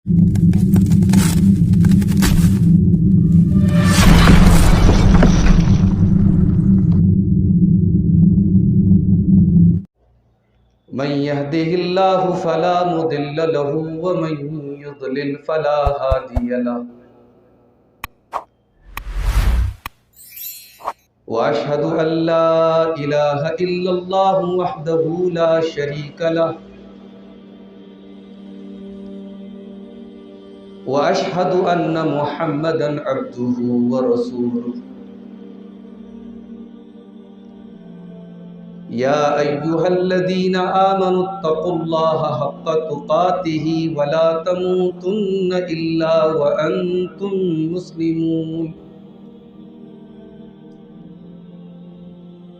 من يهده الله فلا مضل له ومن يضلل فلا هادي له وأشهد أن لا إله إلا الله وحده لا شريك له وأشهد أن محمدا عبده ورسوله يا أيها الذين آمنوا اتقوا الله حق تقاته ولا تموتن إلا وأنتم مسلمون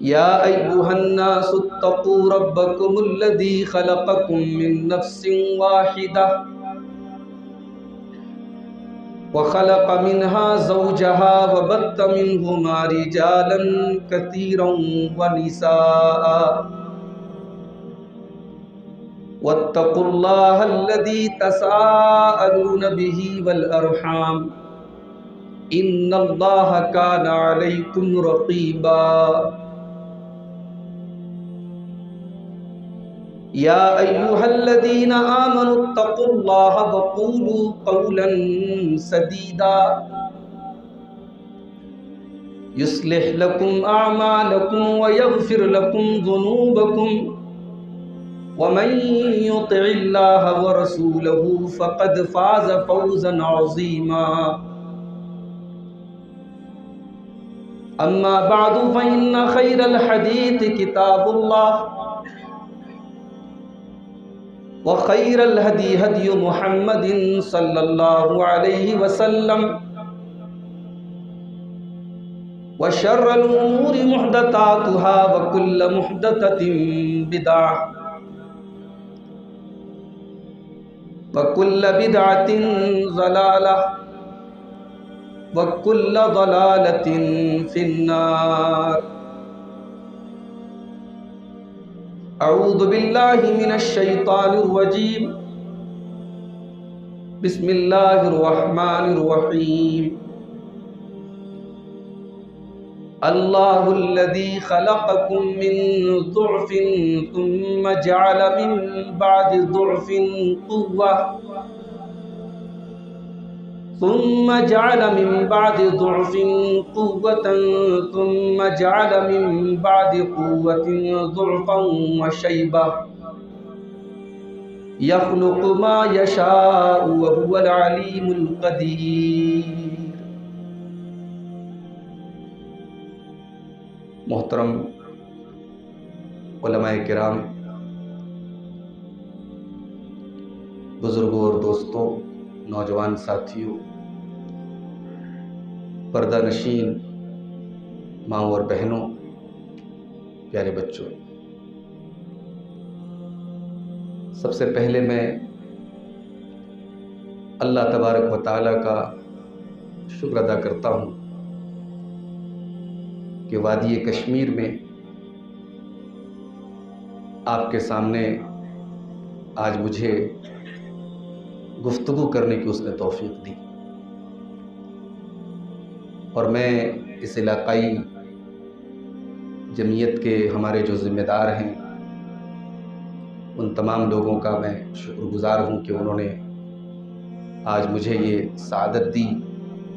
يا أيها الناس اتقوا ربكم الذي خلقكم من نفس واحدة وخلق منها زوجها وبث منهما رجالا كثيرا ونساء واتقوا الله الذي تساءلون به والأرحام إن الله كان عليكم رقيبا يا أيها الذين آمنوا اتقوا الله وقولوا قولا سديدا يصلح لكم أعمالكم ويغفر لكم ذنوبكم ومن يطع الله ورسوله فقد فاز فوزا عظيما أما بعد فإن خير الحديث كتاب الله وخير الهدي هدي محمد صلى الله عليه وسلم وشر الأمور محدثاتها وكل محدثة بدعة وكل بدعة ضلالة وكل ضلالة في النار اعوذ باللہ من الشیطان الرجیم بسم اللہ الرحمن الرحیم اللہ الذی خلقکم من ضعف ثم جعل من بعد ضعف قوة ثم جعل من بعد ضعف قوة ثم جعل من بعد قوة ضعفا وشيبة يخلق ما يشاء وهو العليم القدير. محترم علماء کرام، بزرگوں اور دوستوں، نوجوان ساتھیوں، پردہ نشین ماں اور بہنوں، پیارے بچوں، سب سے پہلے میں اللہ تبارک و تعالیٰ کا شکر ادا کرتا ہوں کہ وادی کشمیر میں آپ کے سامنے آج مجھے گفتگو کرنے کی اس نے توفیق دی، اور میں اس علاقائی جمعیت کے ہمارے جو ذمہ دار ہیں ان تمام لوگوں کا میں شکر گزار ہوں کہ انہوں نے آج مجھے یہ سعادت دی،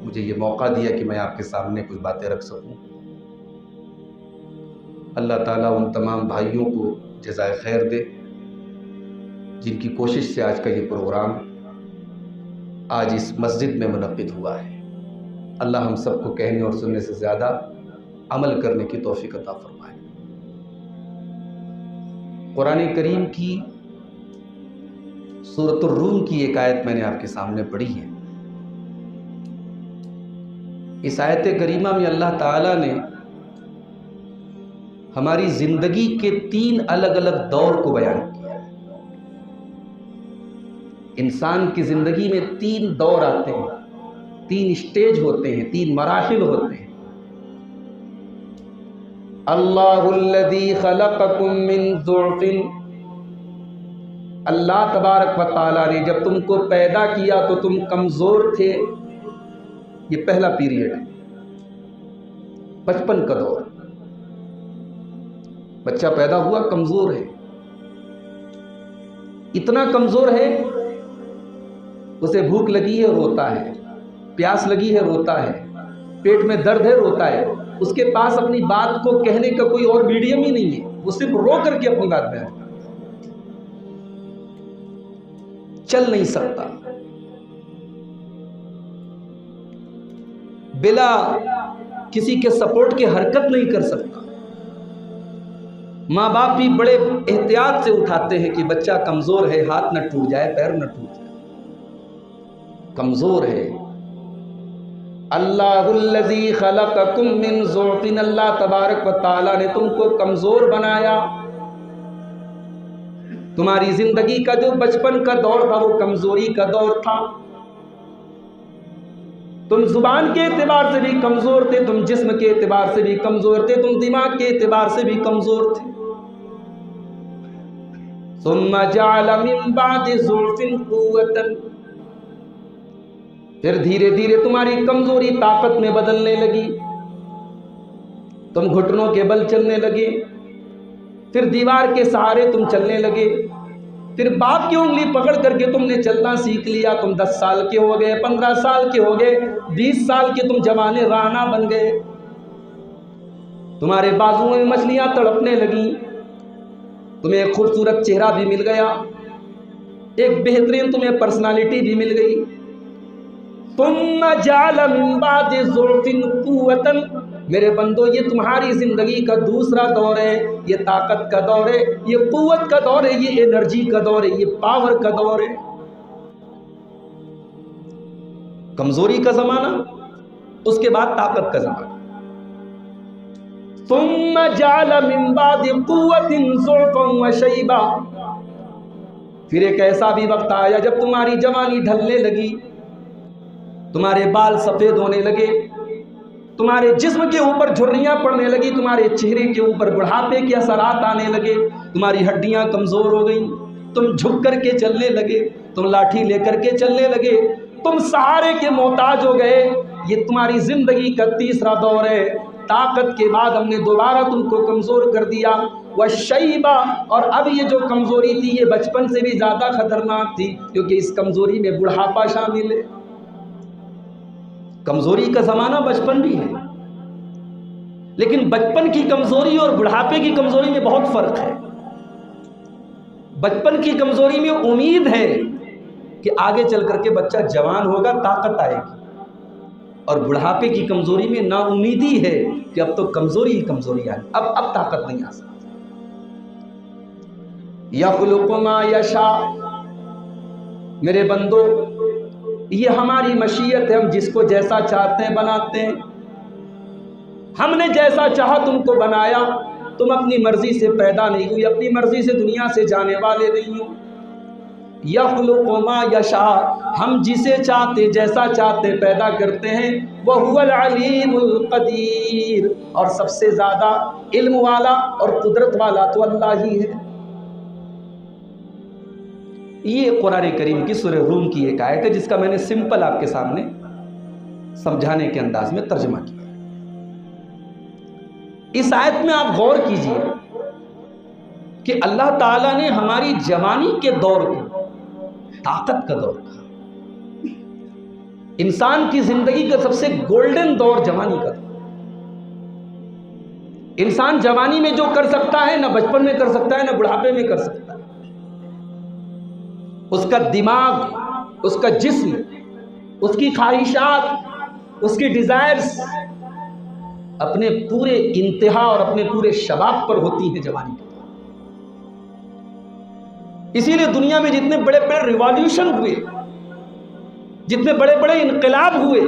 مجھے یہ موقع دیا کہ میں آپ کے سامنے کچھ باتیں رکھ سکوں. اللہ تعالیٰ ان تمام بھائیوں کو جزائے خیر دے جن کی کوشش سے آج کا یہ پروگرام آج اس مسجد میں منعقد ہوا ہے. اللہ ہم سب کو کہنے اور سننے سے زیادہ عمل کرنے کی توفیق عطا فرمائے. قرآن کریم کی سورۃ الروم کی ایک آیت میں نے آپ کے سامنے پڑھی ہے. اس آیت کریمہ میں اللہ تعالیٰ نے ہماری زندگی کے 3 الگ الگ دور کو بیان کیا. انسان کی زندگی میں 3 دور آتے ہیں، 3 اسٹیج ہوتے ہیں، 3 مراحل ہوتے ہیں. اللہ الذی خلقکم من ضعف، اللہ تبارک و تعالیٰ نے جب تم کو پیدا کیا تو تم کمزور تھے. یہ پہلا پیریڈ ہے، بچپن کا دور. بچہ پیدا ہوا کمزور ہے، اتنا کمزور ہے اسے بھوک لگی ہے روتا ہے، پیاس لگی ہے روتا ہے، پیٹ میں درد ہے روتا ہے. اس کے پاس اپنی بات کو کہنے کا کوئی اور میڈیم ہی نہیں ہے، وہ صرف رو کر کے اپنی بات بیان کرتا ہے. چل نہیں سکتا، بلا کسی کے سپورٹ کے حرکت نہیں کر سکتا. ماں باپ بھی بڑے احتیاط سے اٹھاتے ہیں کہ بچہ کمزور ہے، ہاتھ نہ ٹوٹ جائے، پیر نہ ٹوٹ جائے، کمزور ہے. اللہ الذی خلقکم من ضعف، اللہ تبارک و تعالیٰ نے تم کو کمزور بنایا. تمہاری زندگی کا جو بچپن کا دور تھا وہ کمزوری کا دور تھا. تم زبان کے اعتبار سے بھی کمزور تھے، تم جسم کے اعتبار سے بھی کمزور تھے، تم دماغ کے اعتبار سے بھی کمزور تھے. ثم جعل من بعد ضعف قوة، پھر دھیرے دھیرے تمہاری کمزوری طاقت میں بدلنے لگی. تم گھٹنوں کے بل چلنے لگے، پھر دیوار کے سہارے تم چلنے لگے، پھر باپ کی انگلی پکڑ کر کے تم نے چلنا سیکھ لیا. تم 10 سال کے ہو گئے، 15 سال کے ہو گئے، 20 سال کے تم جوان رانا بن گئے. تمہارے بازو میں مچھلیاں تڑپنے لگیں، تمہیں ایک خوبصورت چہرہ بھی مل گیا، ایک بہترین تمہیں پرسنالٹی بھی مل گئی. ثم جعل من بعد ضعف قوة، میرے بندو یہ تمہاری زندگی کا دوسرا دور ہے، یہ طاقت کا دور ہے، یہ قوت کا دور ہے، یہ انرجی کا دور ہے، یہ پاور کا دور ہے. کمزوری کا زمانہ، اس کے بعد طاقت کا زمانہ. ثم جعل من بعد قوة ضعفا وشيبا، پھر ایک ایسا بھی وقت آیا جب تمہاری جوانی ڈھلنے لگی، تمہارے بال سفید ہونے لگے، تمہارے جسم کے اوپر جھریاں پڑنے لگی، تمہارے چہرے کے اوپر بڑھاپے کے اثرات آنے لگے، تمہاری ہڈیاں کمزور ہو گئیں، تم جھک کر کے چلنے لگے، تم لاٹھی لے کر کے چلنے لگے، تم سہارے کے محتاج ہو گئے. یہ تمہاری زندگی کا تیسرا دور ہے. طاقت کے بعد ہم نے دوبارہ تم کو کمزور کر دیا. وشیبہ، اور اب یہ جو کمزوری تھی یہ بچپن سے بھی زیادہ خطرناک تھی، کیونکہ اس کمزوری میں بڑھاپا شامل ہے. کمزوری کا زمانہ بچپن بھی ہے، لیکن بچپن کی کمزوری اور بڑھاپے کی کمزوری میں بہت فرق ہے. بچپن کی کمزوری میں امید ہے کہ آگے چل کر کے بچہ جوان ہوگا، طاقت آئے گی، اور بڑھاپے کی کمزوری میں نا امیدی ہے کہ اب تو کمزوری ہی کمزوری آئے، اب طاقت نہیں آ سکتی. یخلق ما یشاء، میرے بندو یہ ہماری مشیت ہے، ہم جس کو جیسا چاہتے ہیں بناتے ہیں. ہم نے جیسا چاہا تم کو بنایا، تم اپنی مرضی سے پیدا نہیں ہوئی، اپنی مرضی سے دنیا سے جانے والے نہیں ہو. یخلق ما یشاء، ہم جسے چاہتے جیسا چاہتے پیدا کرتے ہیں. وہو العلیم القدیر، اور سب سے زیادہ علم والا اور قدرت والا تو اللہ ہی ہے. یہ قرآن کریم کی سورہ روم کی ایک آیت ہے جس کا میں نے سمپل آپ کے سامنے سمجھانے کے انداز میں ترجمہ کیا. اس آیت میں آپ غور کیجئے کہ اللہ تعالیٰ نے ہماری جوانی کے دور کو طاقت کا دور کہا. انسان کی زندگی کا سب سے گولڈن دور جوانی کا دور. انسان جوانی میں جو کر سکتا ہے نہ بچپن میں کر سکتا ہے نہ بڑھاپے میں کر سکتا ہے. اس کا دماغ، اس کا جسم، اس کی خواہشات، اس کی ڈیزائرز اپنے پورے انتہا اور اپنے پورے شباب پر ہوتی ہیں جوانی کے. اسی لیے دنیا میں جتنے بڑے بڑے ریولیوشن ہوئے، جتنے بڑے بڑے انقلاب ہوئے،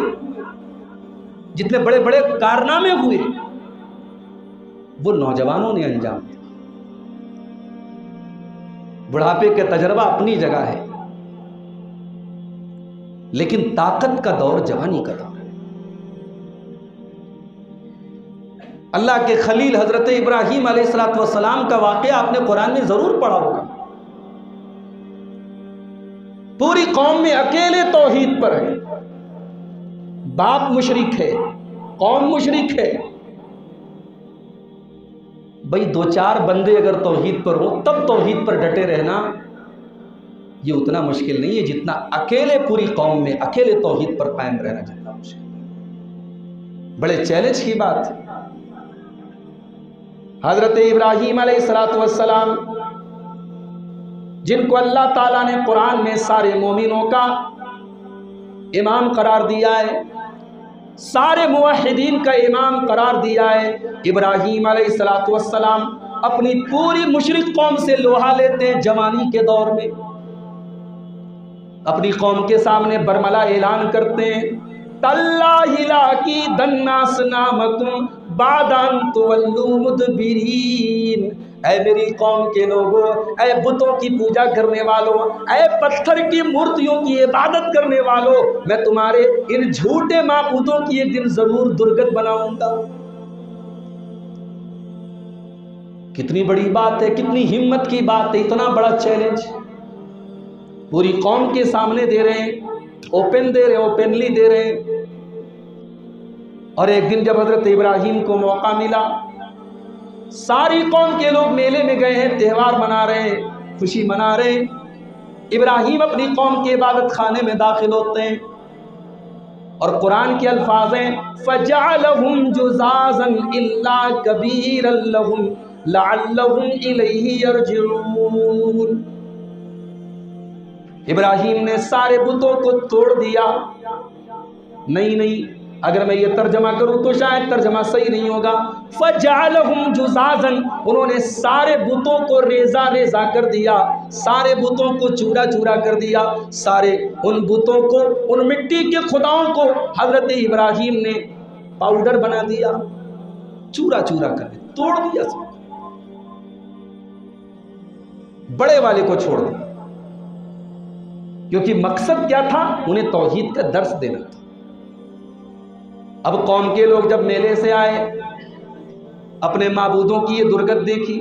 جتنے بڑے بڑے کارنامے ہوئے، وہ نوجوانوں نے انجام دیا. بڑھاپے کا تجربہ اپنی جگہ ہے، لیکن طاقت کا دور جوانی کا دور ہے. اللہ کے خلیل حضرت ابراہیم علیہ السلام کا واقعہ آپ نے قرآن میں ضرور پڑھا ہوگا. قوم میں اکیلے توحید پر ہے، باپ مشرک ہے، قوم مشرک ہے۔ بھئی دو چار بندے اگر توحید پر ہو تب توحید پر ڈٹے رہنا یہ اتنا مشکل نہیں ہے جتنا اکیلے پوری قوم میں اکیلے توحید پر قائم رہنا جتنا مشکل ہے۔ بڑے چیلنج کی بات ہے۔ حضرت ابراہیم علیہ السلام جن کو اللہ تعالیٰ نے قرآن میں سارے مومنوں کا امام قرار دیا ہے، سارے موحدین کا امام قرار دیا ہے، ابراہیم علیہ السلام اپنی پوری مشرک قوم سے لوہا لیتے ہیں جوانی کے دور میں، اپنی قوم کے سامنے برملا اعلان کرتے ہیں، تاللہ لاکیدن اصنامکم بعد ان تولوا مدبرین۔ اے میری قوم کے لوگوں، اے بتوں کی پوجا کرنے والوں، اے پتھر کی مورتیوں کی عبادت کرنے والوں، میں تمہارے ان جھوٹے معبودوں کی ایک دن ضرور درگت بناؤں گا۔ کتنی بڑی بات ہے، کتنی ہمت کی بات ہے، اتنا بڑا چیلنج پوری قوم کے سامنے دے رہے ہیں، اوپن دے رہے ہیں، اوپنلی دے رہے ہیں۔ اور ایک دن جب حضرت ابراہیم کو موقع ملا، ساری قوم کے لوگ میلے میں گئے ہیں، تہوار منا رہے ہیں، خوشی منا رہے ہیں، ابراہیم اپنی قوم کے عبادت خانے میں داخل ہوتے ہیں اور قرآن کے الفاظ ہیں فَجَعَلَهُمْ جُزَازًا إِلَّا كَبِيرًا لَهُمْ لَعَلَّهُمْ إِلَيْهِ يَرْجِعُونَ۔ ابراہیم نے سارے بتوں کو توڑ دیا۔ نہیں، اگر میں یہ ترجمہ کروں تو شاید ترجمہ صحیح نہیں ہوگا۔ فَجَعَلَهُمْ جُزَازًا، انہوں نے سارے بتوں کو ریزہ ریزہ کر دیا، سارے بتوں کو چورا چورا کر دیا، سارے ان بتوں کو، ان مٹی کے خداؤں کو حضرت ابراہیم نے پاؤڈر بنا دیا، چورا چورا کر دیا، توڑ دیا سب، بڑے والے کو چھوڑ دیا، کیونکہ مقصد کیا تھا؟ انہیں توحید کا درس دینا تھا۔ اب قوم کے لوگ جب میلے سے آئے، اپنے معبودوں کی یہ درگت دیکھی،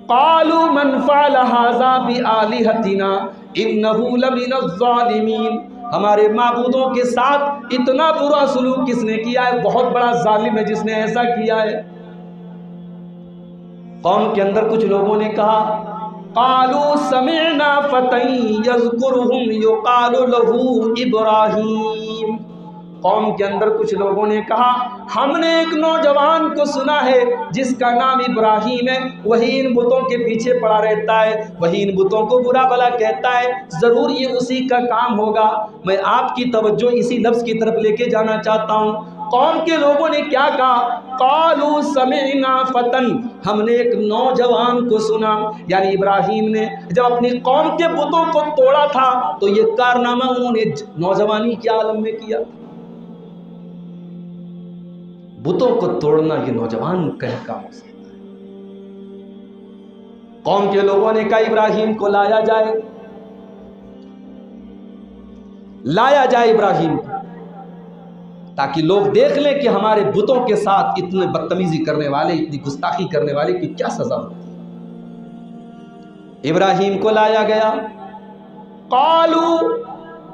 قالوا من فعل هذا بآلهتنا انه لمن الظالمین، ہمارے معبودوں کے ساتھ اتنا برا سلوک کس نے کیا ہے؟ بہت بڑا ظالم ہے جس نے ایسا کیا ہے۔ قوم کے اندر کچھ لوگوں نے کہا قالوا سمعنا فتى يذكرهم يقال له ابراہیم، قوم کے اندر کچھ لوگوں نے کہا ہم نے ایک نوجوان کو سنا ہے جس کا نام ابراہیم ہے، وہی ان بتوں کے پیچھے پڑا رہتا ہے، وہی ان بتوں کو برا بھلا کہتا ہے، ضرور یہ اسی کا کام ہوگا۔ میں آپ کی توجہ اسی لفظ کی طرف لے کے جانا چاہتا ہوں۔ قوم کے لوگوں نے کیا کہا؟ قالوا سمعنا فتى، ہم نے ایک نوجوان کو سنا، یعنی ابراہیم نے جب اپنی قوم کے بتوں کو توڑا تھا تو یہ کارنامہ انہوں نے نوجوانی کے عالم میں کیا۔ بتوں کو توڑنا یہ نوجوان کا کام ہو سکتا ہے۔ قوم کے لوگوں نے کہا ابراہیم کو لایا جائے ابراہیم کو، تاکہ لوگ دیکھ لیں کہ ہمارے بتوں کے ساتھ اتنے بدتمیزی کرنے والے، اتنی گستاخی کرنے والے کی کیا سزا ہوتی ہے۔ ابراہیم کو لایا گیا، قالوا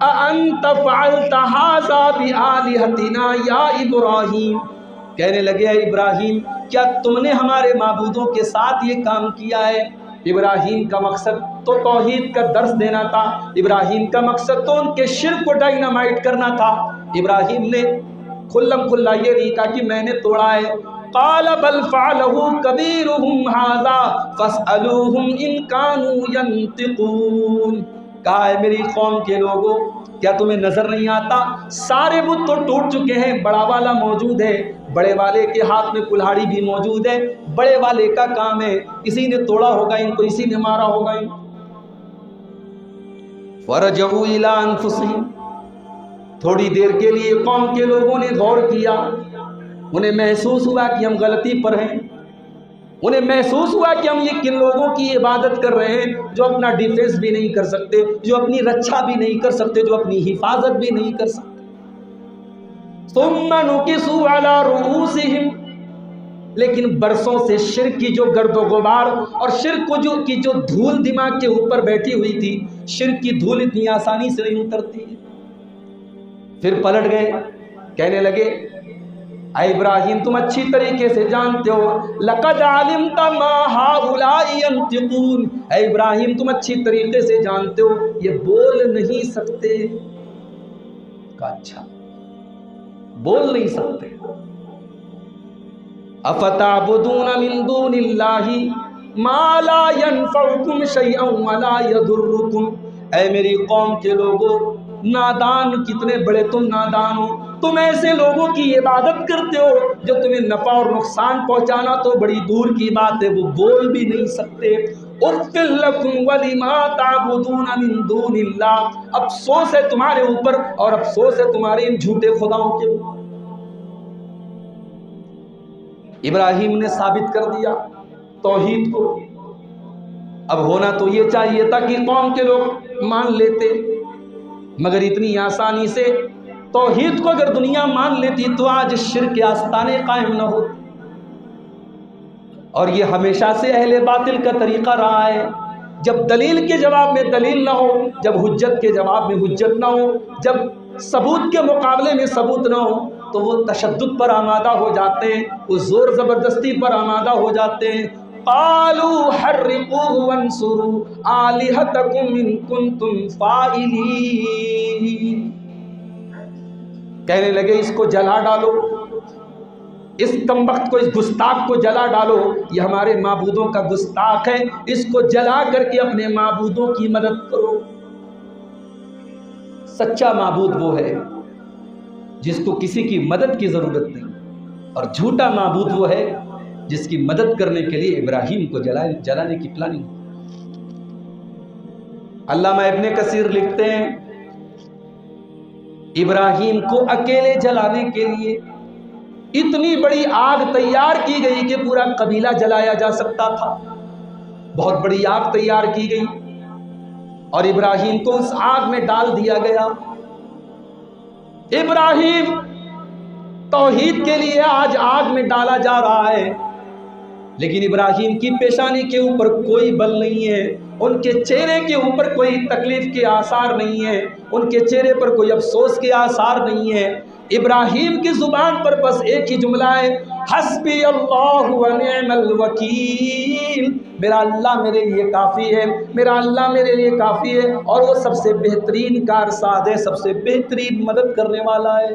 اَأَنْتَ فَعَلْتَ هَذَا بِآلِهَتِنَا يَا ابراہیم، کہنے لگے اے ابراہیم کیا تم نے ہمارے معبودوں کے ساتھ یہ کام کیا ہے؟ ابراہیم کا مقصد تو توحید کا درس دینا تھا، ابراہیم کا مقصد تو ان کے شرک کو ڈائنامائٹ کرنا تھا۔ ابراہیم نے کھلم کھلا یہ نہیں کہا کہ میں نے توڑا ہے۔ قال بل فعلہ کبیرہم ھذا فاسألوہم ان کانوا ینطقون، کہا ہے میری قوم کے لوگوں کیا تمہیں نظر نہیں آتا؟ سارے بت تو ٹوٹ چکے ہیں، بڑا والا موجود ہے، بڑے والے کے ہاتھ میں کلہاڑی بھی موجود ہے، بڑے والے کا کام ہے، اسی نے توڑا ہوگا ان کو، اسی نے مارا ہوگا ان کو۔ فرجعوا الی انفسہم، تھوڑی دیر کے لیے قوم کے لوگوں نے غور کیا، انہیں محسوس ہوا کہ ہم غلطی پر ہیں، انہیں محسوس ہوا کہ ہم یہ کن لوگوں کی عبادت کر رہے ہیں جو اپنا ڈیفینس بھی نہیں کر سکتے، جو اپنی رکشا بھی نہیں کر سکتے، جو اپنی حفاظت بھی نہیں کر سکتے۔ ثم نکسوا علی رؤوسہم، لیکن برسوں سے شرک کی جو گرد و غبار اور شرک کی جو دھول دماغ کے اوپر بیٹھی ہوئی تھی، شرک کی دھول اتنی آسانی سے نہیں اترتی ہے۔ پھر پلٹ گئے، کہنے لگے اے ابراہیم تم اچھی طریقے سے جانتے ہو، لقد علمت ما هؤلاء ينطقون، اے ابراہیم تم اچھی طریقے سے جانتے ہو یہ بول نہیں سکتے۔ کہا اچھا بول نہیں سکتے۔ افتعبدون من دون اللہ ما لا ينفعكم شيئا ولا يضركم، اے میری قوم کے لوگوں نادان، کتنے بڑے تم نادان ہو، تم ایسے لوگوں کی عبادت کرتے ہو جو تمہیں نفع اور نقصان پہنچانا تو بڑی دور کی بات ہے وہ بول بھی نہیں سکتے۔ اُفٍّ لَكُمْ وَلِمَا تَعْبُدُونَ مِن دُونِ اللَّهِ، افسوس ہے تمہارے اوپر اور افسوس ہے تمہارے ان جھوٹے خداؤں کے اوپر۔ ابراہیم نے ثابت کر دیا توحید کو۔ اب ہونا تو یہ چاہیے تھا کہ قوم کے لوگ مان لیتے، مگر اتنی آسانی سے توحید کو اگر دنیا مان لیتی تو آج شرک کے آستانے قائم نہ ہوتے۔ اور یہ ہمیشہ سے اہل باطل کا طریقہ رہا ہے، جب دلیل کے جواب میں دلیل نہ ہو، جب حجت کے جواب میں حجت نہ ہو، جب ثبوت کے مقابلے میں ثبوت نہ ہو تو وہ تشدد پر آمادہ ہو جاتے ہیں، وہ زور زبردستی پر آمادہ ہو جاتے ہیں۔ قالوا حرقوه وانصروا آلهتكم ان كنتم فاعلين، کہنے لگے اس کو جلا ڈالو، اس کمبخت کو، اس گستاخ کو جلا ڈالو، یہ ہمارے معبودوں کا گستاخ ہے، اس کو جلا کر کے اپنے معبودوں کی مدد کرو۔ سچا معبود وہ ہے جس کو کسی کی مدد کی ضرورت نہیں، اور جھوٹا معبود وہ ہے جس کی مدد کرنے کے لیے ابراہیم کو جلانے کی پلاننگ۔ علامہ ابن کثیر لکھتے ہیں ابراہیم کو اکیلے جلانے کے لیے اتنی بڑی آگ تیار کی گئی کہ پورا قبیلہ جلایا جا سکتا تھا، بہت بڑی آگ تیار کی گئی اور ابراہیم کو اس آگ میں ڈال دیا گیا۔ ابراہیم توحید کے لیے آج آگ میں ڈالا جا رہا ہے، لیکن ابراہیم کی پیشانی کے اوپر کوئی بل نہیں ہے، ان کے چہرے کے اوپر کوئی تکلیف کے آثار نہیں ہے، ان کے چہرے پر کوئی افسوس کے آثار نہیں ہے۔ ابراہیم کی زبان پر بس ایک ہی جملہ ہے، حسبی اللہ ونعم الوکیل، میرا اللہ میرے لیے کافی ہے، میرا اللہ میرے لیے کافی ہے، اور وہ سب سے بہترین کارساز ہے، سب سے بہترین مدد کرنے والا ہے۔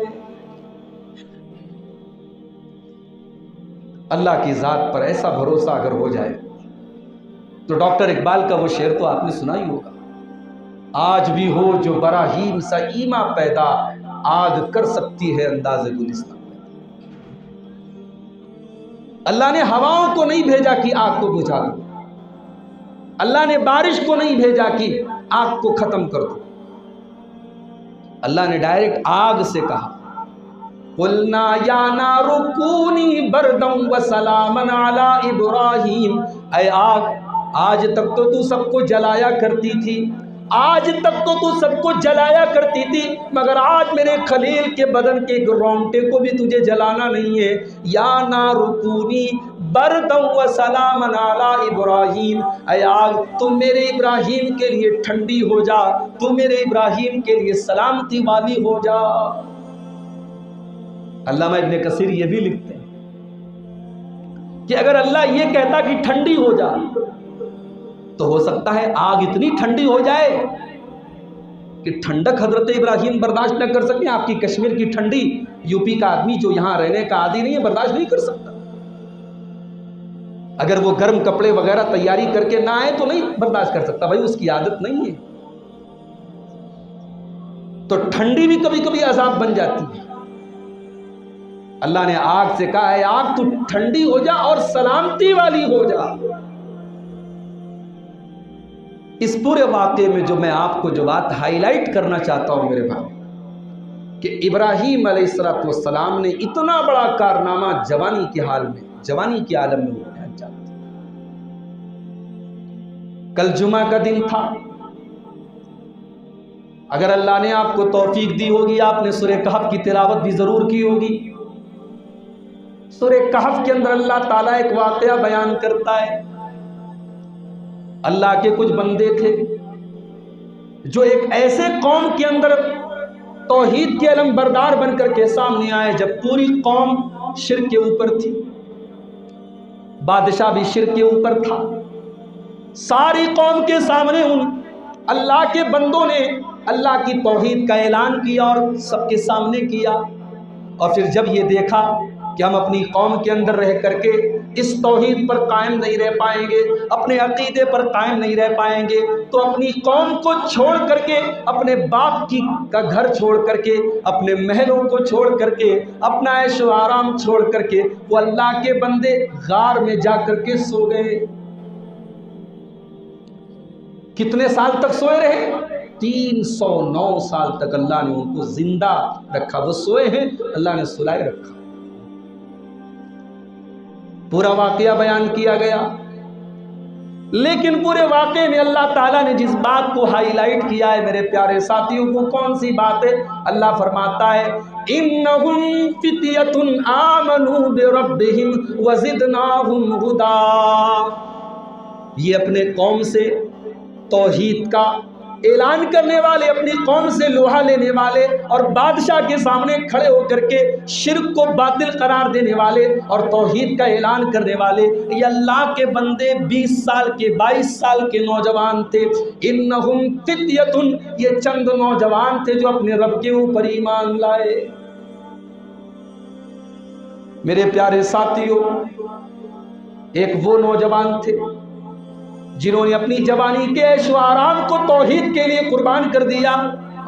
اللہ کی ذات پر ایسا بھروسہ اگر ہو جائے تو ڈاکٹر اقبال کا وہ شعر تو آپ نے سنا ہی ہوگا، آج بھی ہو جو براہیم سا ایما پیدا، آگ کر سکتی ہے انداز گلستان۔ اللہ نے ہواؤں کو نہیں بھیجا کہ آگ کو بجھا دو، اللہ نے بارش کو نہیں بھیجا کہ آگ کو ختم کر دو، اللہ نے ڈائریکٹ آگ سے کہا قلنا یا نار کونی بردا وسلاما علی ابراہیم، اے آگ آج تک تو تو سب کو جلایا کرتی تھی، آج تک تو سب کو جلایا کرتی تھی، مگر آج میرے خلیل کے بدن کے رونگٹے کو بھی تجھے جلانا نہیں ہے۔ یا نار کونی بردا وسلاما علی ابراہیم، اے آگ تم میرے ابراہیم کے لیے ٹھنڈی ہو جا، تم میرے ابراہیم کے لیے سلامتی والی ہو جا۔ علامہ ابن کثیر یہ بھی لکھتے ہیں کہ اگر اللہ یہ کہتا کہ ٹھنڈی ہو جا تو ہو سکتا ہے آگ اتنی ٹھنڈی ہو جائے کہ ٹھنڈک حضرت ابراہیم برداشت نہ کر سکیں۔ آپ کی کشمیر کی ٹھنڈی یو پی کا آدمی جو یہاں رہنے کا عادی نہیں ہے برداشت نہیں کر سکتا، اگر وہ گرم کپڑے وغیرہ تیاری کر کے نہ آئے تو نہیں برداشت کر سکتا، بھائی اس کی عادت نہیں ہے۔ تو ٹھنڈی بھی کبھی کبھی عذاب بن جاتی ہے۔ اللہ نے آگ سے کہا ہے آگ تو ٹھنڈی ہو جا اور سلامتی والی ہو جا۔ اس پورے واقعے میں جو میں آپ کو جو بات ہائی لائٹ کرنا چاہتا ہوں میرے بھائی، کہ ابراہیم علیہ السلام نے اتنا بڑا کارنامہ جوانی کے حال میں، جوانی کے عالم میں وہ انجام دیا۔ کل جمعہ کا دن تھا، اگر اللہ نے آپ کو توفیق دی ہوگی آپ نے سورہ کہف کی تلاوت بھی ضرور کی ہوگی۔ سورہ کہف کے اندر اللہ تعالیٰ ایک واقعہ بیان کرتا ہے، اللہ کے کچھ بندے تھے جو ایک ایسے قوم کے اندر توحید کے علم بردار بن کر کے سامنے آئے جب پوری قوم شرک کے اوپر تھی، بادشاہ بھی شرک کے اوپر تھا، ساری قوم کے سامنے ان اللہ کے بندوں نے اللہ کی توحید کا اعلان کیا اور سب کے سامنے کیا، اور پھر جب یہ دیکھا کہ ہم اپنی قوم کے اندر رہ کر کے اس توحید پر قائم نہیں رہ پائیں گے، اپنے عقیدے پر قائم نہیں رہ پائیں گے، تو اپنی قوم کو چھوڑ کر کے، اپنے باپ کا گھر چھوڑ کر کے، اپنے محلوں کو چھوڑ کر کے، اپنا عیش و آرام چھوڑ کر کے وہ اللہ کے بندے غار میں جا کر کے سو گئے۔ کتنے سال تک سوئے رہے؟ 309 سال تک اللہ نے ان کو زندہ رکھا۔ وہ سوئے ہیں، اللہ نے سلائے رکھا۔ پورا واقعہ بیان کیا گیا، لیکن پورے واقعے میں اللہ تعالیٰ نے جس بات کو ہائی لائٹ کیا ہے میرے پیارے ساتھیوں، وہ کون سی بات ہے؟ اللہ فرماتا ہے اِنَّهُمْ فِتْيَةٌ آمَنُوا بِرَبِّهِمْ وَزِدْنَاهُمْ هُدًى۔ یہ اپنے قوم سے توحید کا اعلان کرنے والے، اپنی قوم سے لوہا لینے والے اور بادشاہ کے سامنے کھڑے ہو کر کے شرک کو باطل قرار دینے والے اور توحید کا اعلان کرنے والے، یہ اللہ کے بندے 20 سال کے 22 سال کے نوجوان تھے۔ انہم فتیۃ، یہ چند نوجوان تھے جو اپنے رب کے اوپر ایمان لائے۔ میرے پیارے ساتھیوں، ایک وہ نوجوان تھے جنہوں نے اپنی جوانی کے عیش و آرام کو توحید کے لیے قربان کر دیا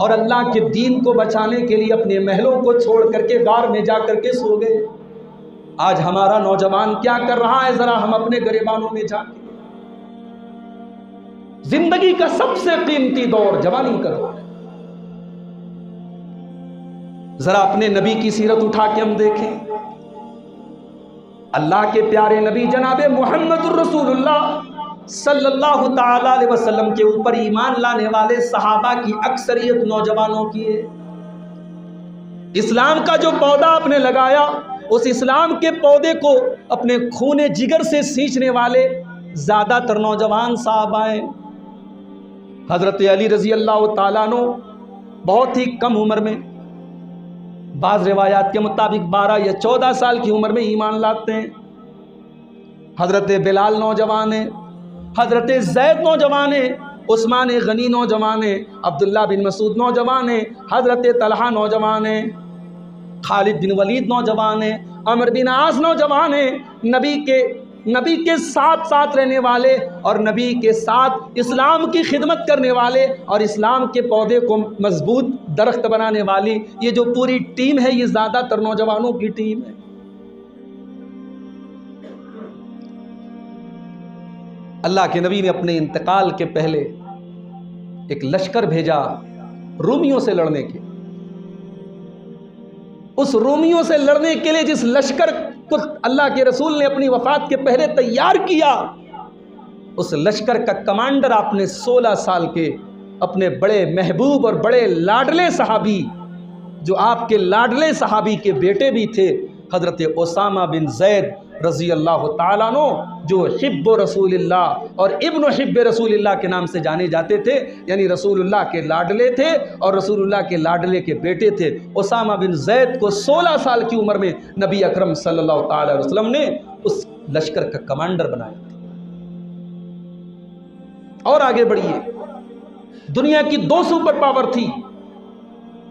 اور اللہ کے دین کو بچانے کے لیے اپنے محلوں کو چھوڑ کر کے غار میں جا کر کے سو گئے۔ آج ہمارا نوجوان کیا کر رہا ہے؟ ذرا ہم اپنے گریبانوں میں جا کے، زندگی کا سب سے قیمتی دور جوانی کا دور ہے، ذرا اپنے نبی کی سیرت اٹھا کے ہم دیکھیں۔ اللہ کے پیارے نبی جناب محمد الرسول اللہ صلی اللہ تعالی علیہ وسلم کے اوپر ایمان لانے والے صحابہ کی اکثریت نوجوانوں کی ہے۔ اسلام کا جو پودا آپ نے لگایا، اس اسلام کے پودے کو اپنے خون جگر سے سینچنے والے زیادہ تر نوجوان صحابہ ہیں۔ حضرت علی رضی اللہ تعالیٰ عنہ بہت ہی کم عمر میں، بعض روایات کے مطابق 12 یا 14 سال کی عمر میں ایمان لاتے ہیں۔ حضرت بلال نوجوان ہیں، حضرت زید نوجوان ہیں، عثمان غنی نوجوان ہیں، عبداللہ بن مسعود نوجوان ہیں، حضرت طلحہ نوجوان ہیں، خالد بن ولید نوجوان ہیں، عمر بن عاص نوجوان ہیں۔ نبی کے ساتھ رہنے والے اور نبی کے ساتھ اسلام کی خدمت کرنے والے اور اسلام کے پودے کو مضبوط درخت بنانے والی یہ جو پوری ٹیم ہے، یہ زیادہ تر نوجوانوں کی ٹیم ہے۔ اللہ کے نبی نے اپنے انتقال کے پہلے ایک لشکر بھیجا رومیوں سے لڑنے کے۔ اس رومیوں سے لڑنے کے لیے جس لشکر کو اللہ کے رسول نے اپنی وفات کے پہلے تیار کیا، اس لشکر کا کمانڈر آپ نے 16 سال کے اپنے بڑے محبوب اور بڑے لاڈلے صحابی، جو آپ کے لاڈلے صحابی کے بیٹے بھی تھے، حضرت اسامہ بن زید رضی اللہ تعالیٰ عنہ، جو حب رسول اللہ اور ابن حب رسول اللہ کے نام سے جانے جاتے تھے، یعنی رسول اللہ کے لاڈلے تھے اور رسول اللہ کے لاڈلے کے بیٹے تھے۔ اسامہ بن زید کو 16 سال کی عمر میں نبی اکرم صلی اللہ تعالیٰ علیہ وسلم نے اس لشکر کا کمانڈر بنایا۔ اور آگے بڑھیے، دنیا کی 2 سپر پاور تھی،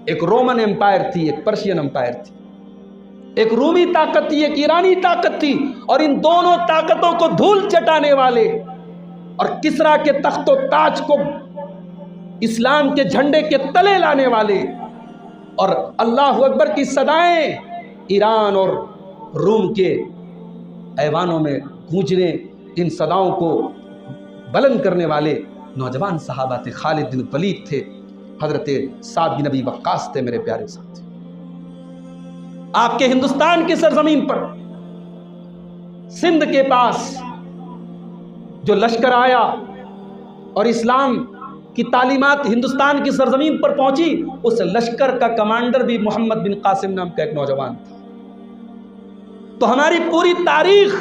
ایک رومن امپائر تھی، ایک پرشین امپائر تھی، ایک رومی طاقت تھی، ایک ایرانی طاقت تھی، اور ان دونوں طاقتوں کو دھول چٹانے والے اور کسرا کے تخت و تاج کو اسلام کے جھنڈے کے تلے لانے والے اور اللہ اکبر کی صدائیں ایران اور روم کے ایوانوں میں گونجنے، ان صداؤں کو بلند کرنے والے نوجوان صحابہ تھے۔ خالد بن ولید تھے، حضرت سعد بن ابی وقاص تھے۔ میرے پیارے ساتھی، آپ کے ہندوستان کی سرزمین پر سندھ کے پاس جو لشکر آیا اور اسلام کی تعلیمات ہندوستان کی سرزمین پر پہنچی، اس لشکر کا کمانڈر بھی محمد بن قاسم نام کا ایک نوجوان تھا۔ تو ہماری پوری تاریخ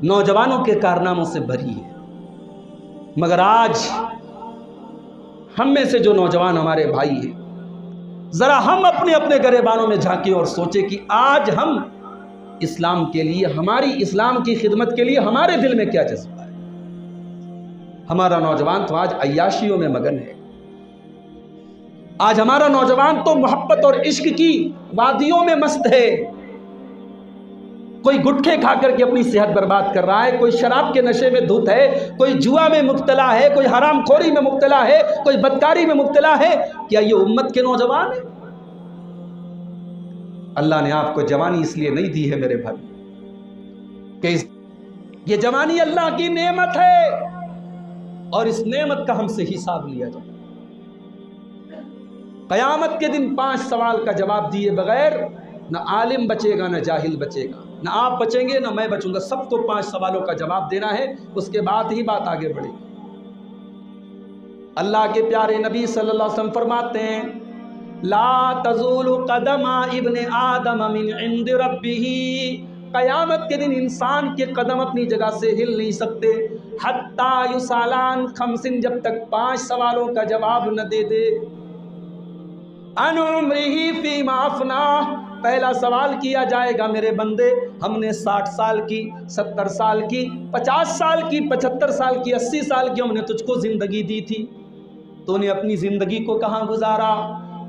نوجوانوں کے کارناموں سے بھری ہے، مگر آج ہم میں سے جو نوجوان ہمارے بھائی ہیں، ذرا ہم اپنے اپنے گریبانوں میں جھانکیں اور سوچیں کہ آج ہم اسلام کے لیے، ہماری اسلام کی خدمت کے لیے ہمارے دل میں کیا جذبہ ہے۔ ہمارا نوجوان تو آج عیاشیوں میں مگن ہے، آج ہمارا نوجوان تو محبت اور عشق کی وادیوں میں مست ہے۔ کوئی گٹکھے کھا کر کے اپنی صحت برباد کر رہا ہے، کوئی شراب کے نشے میں دھت ہے، کوئی جوا میں مبتلا ہے، کوئی حرام خوری میں مبتلا ہے، کوئی بدکاری میں مبتلا ہے۔ کیا یہ امت کے نوجوان ہیں؟ اللہ نے آپ کو جوانی اس لیے نہیں دی ہے میرے بھائی کہ یہ جوانی اللہ کی نعمت ہے، اور اس نعمت کا ہم سے حساب لیا جائے۔ قیامت کے دن 5 سوال کا جواب دیے بغیر نہ عالم بچے گا، نہ جاہل بچے گا، نہ آپ بچیں گے نہ میں بچوں گا، سب کو 5 سوالوں کا جواب دینا ہے، اس کے بعد ہی بات آگے بڑھے گی۔ اللہ کے پیارے نبی صلی اللہ علیہ وسلم فرماتے ہیں لا تزول قدم ابن آدم من عند ربہ، قیامت کے دن انسان کے قدم اپنی جگہ سے ہل نہیں سکتے حتی یسالان خمسن، جب تک 5 سوالوں کا جواب نہ دے دے۔ ان عمرہ فیما افناہ، پہلا سوال کیا جائے گا میرے بندے، ہم نے 60 سال کی، 70 سال کی، 50 سال کی، 75 سال کی، 80 سال کی ہم نے تجھ کو زندگی دی تھی، تو نے اپنی زندگی کو کہاں گزارا؟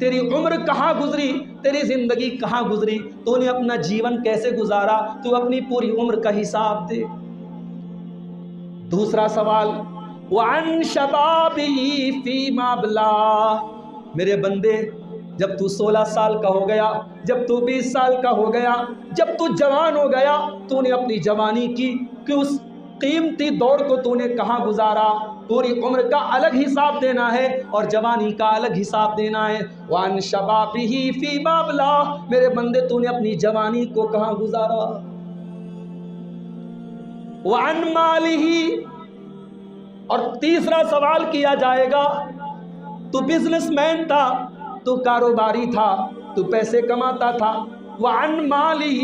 تیری عمر کہاں گزری؟ تیری زندگی کہاں گزری؟ تو نے اپنا جیون کیسے گزارا؟ تو اپنی پوری عمر کا حساب دے۔ دوسرا سوال وعن شبابی فیما ابلا، میرے بندے جب تو 16 سال کا ہو گیا، جب تو 20 سال کا ہو گیا، جب تو جوان ہو گیا، تو نے اپنی جوانی کی کہ اس قیمتی دور کو تو نے کہاں گزارا؟ پوری عمر کا الگ حساب دینا ہے اور جوانی کا الگ حساب دینا ہے۔ وان شبابہ فیما ابلا، میرے بندے تو نے اپنی جوانی کو کہاں گزارا؟ وعن مالہ، اور تیسرا سوال کیا جائے گا، تو بزنس مین تھا، تو کاروباری تھا، تو پیسے کماتا تھا، وعن مالہ،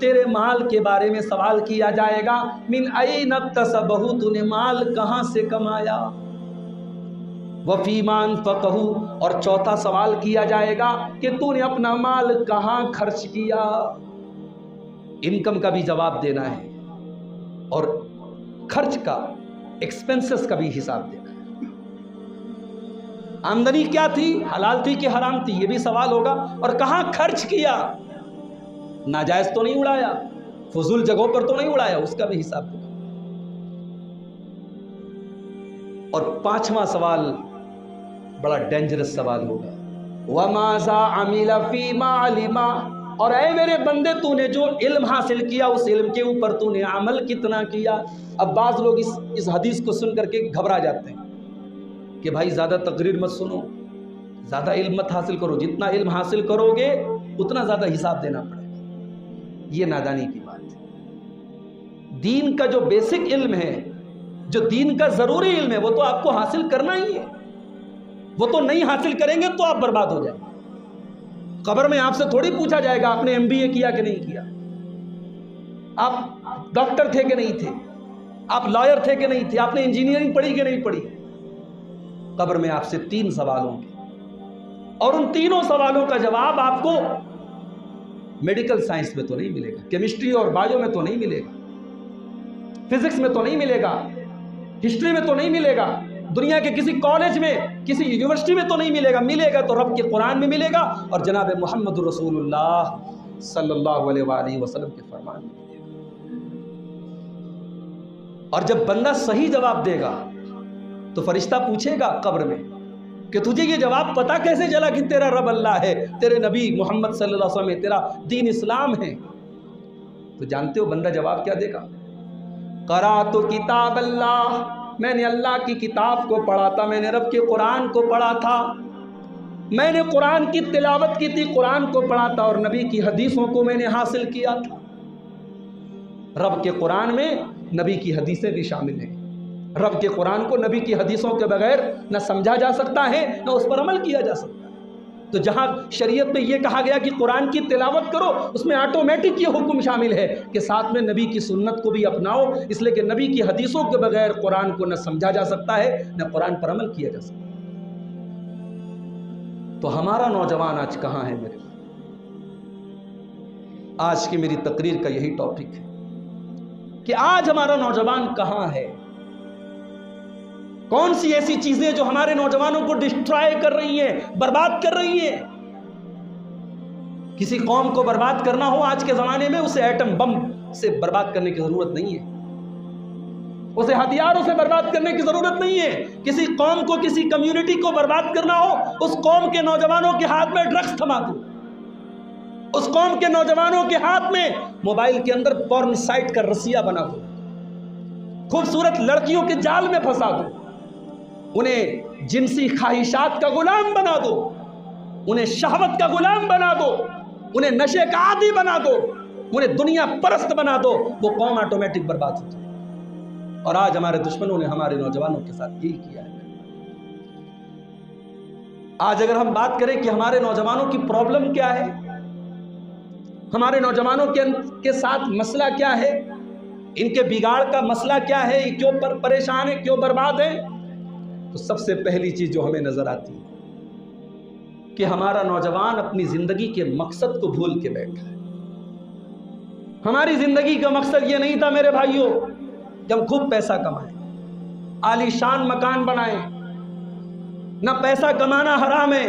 تیرے مال کے بارے میں سوال کیا جائے گا، من این اکتسبہ، تو نے مال کہاں سے کمایا، وفیما انفقہ، اور چوتھا سوال کیا جائے گا کہ تو نے اپنا مال کہاں خرچ کیا۔ انکم کا بھی جواب دینا ہے اور خرچ کا، ایکسپنسز کا بھی حساب دینا ہے۔ آمدنی کیا تھی، حلال تھی کہ حرام تھی، یہ بھی سوال ہوگا، اور کہاں خرچ کیا، ناجائز تو نہیں اڑایا، فضول جگہوں پر تو نہیں اڑایا، اس کا بھی حساب دے۔ اور 5واں سوال بڑا ڈینجرس سوال ہوگا، وَمَاذَا عَمِلَ فِيمَا عَلِمَ، اور اے میرے بندے تو نے جو علم حاصل کیا اس علم کے اوپر تو نے عمل کتنا کیا۔ اب بعض لوگ اس حدیث کو سن کر کے گھبرا جاتے ہیں کہ بھائی زیادہ تقریر مت سنو، زیادہ علم مت حاصل کرو، جتنا علم حاصل کرو گے اتنا زیادہ حساب دینا پڑے گا۔ یہ نادانی کی بات ہے۔ دین کا جو بیسک علم ہے، جو دین کا ضروری علم ہے، وہ تو آپ کو حاصل کرنا ہی ہے، وہ تو نہیں حاصل کریں گے تو آپ برباد ہو جائیں گے۔ قبر میں آپ سے تھوڑی پوچھا جائے گا آپ نے MBA کیا کہ نہیں کیا، آپ ڈاکٹر تھے کہ نہیں تھے، آپ لائر تھے کہ نہیں تھے، آپ نے انجینئرنگ پڑھی کہ نہیں پڑھی۔ قبر میں آپ سے 3 سوال ہوں گے، اور ان تینوں سوالوں کا جواب آپ کو میڈیکل سائنس میں تو نہیں ملے گا، کیمسٹری اور بایو میں تو نہیں ملے گا، فزکس میں تو نہیں ملے گا، ہسٹری میں تو نہیں ملے گا، دنیا کے کسی کالج میں، کسی یونیورسٹی میں تو نہیں ملے گا، ملے گا تو رب کے قرآن میں ملے گا اور جناب محمد رسول اللہ صلی اللہ علیہ وآلہ وسلم کے فرمان میں ملے گا۔ اور جب بندہ صحیح جواب دے گا تو فرشتہ پوچھے گا قبر میں کہ تجھے یہ جواب پتا کیسے چلا کہ تیرا رب اللہ ہے، تیرے نبی محمد صلی اللہ علیہ وسلم ہے، تیرا دین اسلام ہے؟ تو جانتے ہو بندہ جواب کیا دے گا؟ قرأت کتاب اللہ، میں نے اللہ کی کتاب کو پڑھا تھا، میں نے رب کے قرآن کو پڑھا تھا، میں نے قرآن کی تلاوت کی تھی، قرآن کو پڑھا تھا، اور نبی کی حدیثوں کو میں نے حاصل کیا تھا۔ رب کے قرآن میں نبی کی حدیثیں بھی شامل ہیں۔ رب کے قرآن کو نبی کی حدیثوں کے بغیر نہ سمجھا جا سکتا ہے نہ اس پر عمل کیا جا سکتا ہے۔ تو جہاں شریعت میں یہ کہا گیا کہ قرآن کی تلاوت کرو، اس میں آٹومیٹک یہ حکم شامل ہے کہ ساتھ میں نبی کی سنت کو بھی اپناؤ، اس لیے کہ نبی کی حدیثوں کے بغیر قرآن کو نہ سمجھا جا سکتا ہے نہ قرآن پر عمل کیا جا سکتا ہے۔ تو ہمارا نوجوان آج کہاں ہے میرے بھائی؟ آج کی میری تقریر کا یہی ٹاپک ہے کہ آج ہمارا نوجوان کہاں ہے؟ کون سی ایسی چیزیں جو ہمارے نوجوانوں کو ڈسٹرائے کر رہی ہیں، برباد کر رہی ہیں؟ کسی قوم کو برباد کرنا ہو آج کے زمانے میں، اسے ایٹم بم سے برباد کرنے کی ضرورت نہیں ہے، اسے ہتھیاروں سے برباد کرنے کی ضرورت نہیں ہے۔ کسی قوم کو، کسی کمیونٹی کو برباد کرنا ہو، اس قوم کے نوجوانوں کے ہاتھ میں ڈرگس تھما دو، اس قوم کے نوجوانوں کے ہاتھ میں موبائل کے اندر پورن سائٹ کا رسیہ بنا دو، خوبصورت لڑکیوں کے جال میں پھنسا دو، انہیں جنسی خواہشات کا غلام بنا دو، انہیں شہوت کا غلام بنا دو، انہیں نشے کا عادی بنا دو، انہیں دنیا پرست بنا دو، وہ قوم آٹومیٹک برباد ہو جائے۔ اور آج ہمارے دشمنوں نے ہمارے نوجوانوں کے ساتھ یہی کیا ہے۔ آج اگر ہم بات کریں کہ ہمارے نوجوانوں کی پرابلم کیا ہے، ہمارے نوجوانوں کے ساتھ مسئلہ کیا ہے، ان کے بگاڑ کا مسئلہ کیا ہے، یہ کیوں پریشان ہیں، کیوں برباد ہیں، تو سب سے پہلی چیز جو ہمیں نظر آتی ہے کہ ہمارا نوجوان اپنی زندگی کے مقصد کو بھول کے بیٹھا ہے۔ ہماری زندگی کا مقصد یہ نہیں تھا میرے بھائیوں کہ ہم خوب پیسہ کمائیں، عالی شان مکان بنائیں۔ نہ پیسہ کمانا حرام ہے،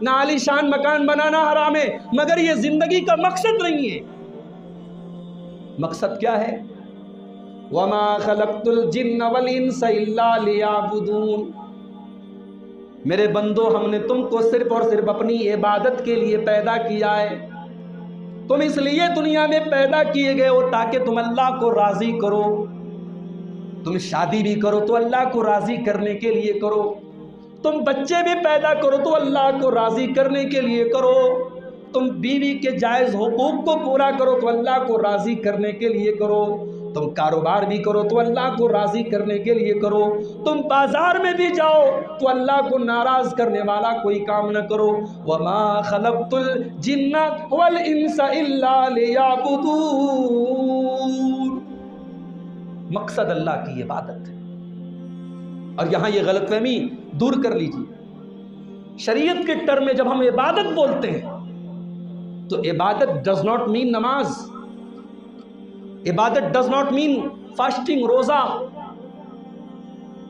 نہ عالی شان مکان بنانا حرام ہے، مگر یہ زندگی کا مقصد نہیں ہے۔ مقصد کیا ہے؟ وَمَا خَلَقْتُ الْجِنَّ وَالْإِنسَ إِلَّا لِيَعْبُدُونَ، میرے بندو ہم نے تم کو صرف اور صرف اپنی عبادت کے لیے پیدا کیا ہے۔ تم اس لیے دنیا میں پیدا کیے گئے ہو تاکہ تم اللہ کو راضی کرو۔ تم شادی بھی کرو تو اللہ کو راضی کرنے کے لیے کرو، تم بچے بھی پیدا کرو تو اللہ کو راضی کرنے کے لیے کرو، تم بیوی کے جائز حقوق کو پورا کرو تو اللہ کو راضی کرنے کے لیے کرو، تم کاروبار بھی کرو تو اللہ کو راضی کرنے کے لیے کرو، تم بازار میں بھی جاؤ تو اللہ کو ناراض کرنے والا کوئی کام نہ کرو۔ وَمَا خَلَقْتُ الْجِنَّ وَالْإِنسَ إِلَّا لِيَعْبُدُونَ، مقصد اللہ کی عبادت ہے۔ اور یہاں یہ غلط فہمی دور کر لیجیے، شریعت کے ٹرم میں جب ہم عبادت بولتے ہیں تو عبادت ڈز ناٹ مین نماز، عبادت ڈز ناٹ مین فاسٹنگ، روزہ۔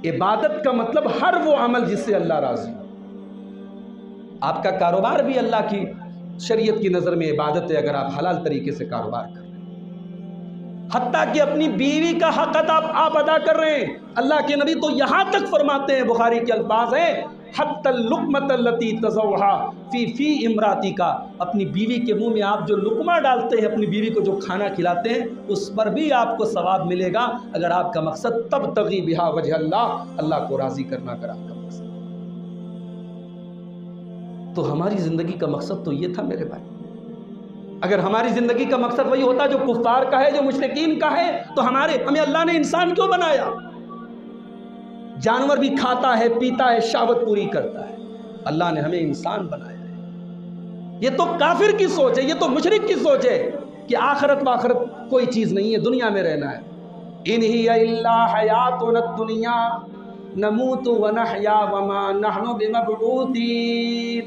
عبادت کا مطلب ہر وہ عمل جس سے اللہ راضی ہو۔ آپ کا کاروبار بھی اللہ کی شریعت کی نظر میں عبادت ہے اگر آپ حلال طریقے سے کاروبار کر رہے ہیں، حتیٰ کہ اپنی بیوی کا حق آپ ادا کر رہے ہیں۔ اللہ کے نبی تو یہاں تک فرماتے ہیں، بخاری کے الفاظ ہیں، حتی اللقمۃ التی تضعها فی امراتی کا، اپنی بیوی کے منہ میں آپ جو لقمہ ڈالتے ہیں، اپنی بیوی کو جو کھانا کھلاتے ہیں، اس پر بھی آپ کو ثواب ملے گا اگر آپ کا مقصد تبتغی بہا وجہ اللہ کو راضی کرنا اگر آپ کا مقصد۔ تو ہماری زندگی کا مقصد تو یہ تھا میرے بھائی۔ اگر ہماری زندگی کا مقصد وہی ہوتا جو کفار کا ہے، جو مشرکین کا ہے، تو ہمیں اللہ نے انسان کیوں بنایا؟ جانور بھی کھاتا ہے، پیتا ہے، شہوت پوری کرتا ہے، اللہ نے ہمیں انسان بنایا ہے۔ یہ تو کافر کی سوچ ہے، یہ تو مشرک کی سوچ ہے کہ آخرت وآخرت کوئی چیز نہیں ہے، دنیا میں رہنا ہے۔ ان ہی الا حیاتنا الدنیا نموت ونحیا وما نحن بمبعوثین،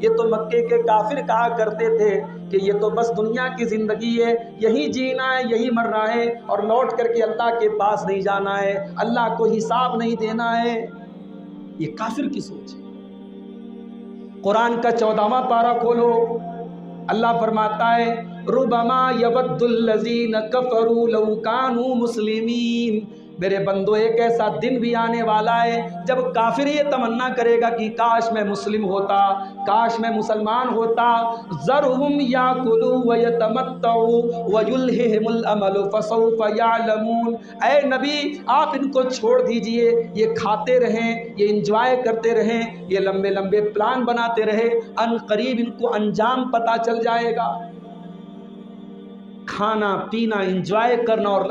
یہ تو مکے کے کافر کہا کرتے تھے کہ یہ تو بس دنیا کی زندگی ہے، یہی جینا ہے، یہی مرنا ہے، اور لوٹ کر کے اللہ کے پاس نہیں جانا ہے، اللہ کو حساب نہیں دینا ہے۔ یہ کافر کی سوچ ہے۔ قرآن کا 14واں پارہ کھولو، اللہ فرماتا ہے ربما یود الذین کفروا لو کانوا مسلمین، میرے بندو ایک ایسا دن بھی آنے والا ہے جب کافر یہ تمنا کرے گا کہ کاش میں مسلم ہوتا، کاش میں مسلمان ہوتا۔ ذرہم یاکلوا ویتمتعوا ویلہہم الامل فسوف یعلمون، اے نبی آپ ان کو چھوڑ دیجئے، یہ کھاتے رہیں، یہ انجوائے کرتے رہیں، یہ لمبے لمبے پلان بناتے رہے، ان قریب ان کو انجام پتہ چل جائے گا۔ کھانا پینا، انجوائے کرنا اور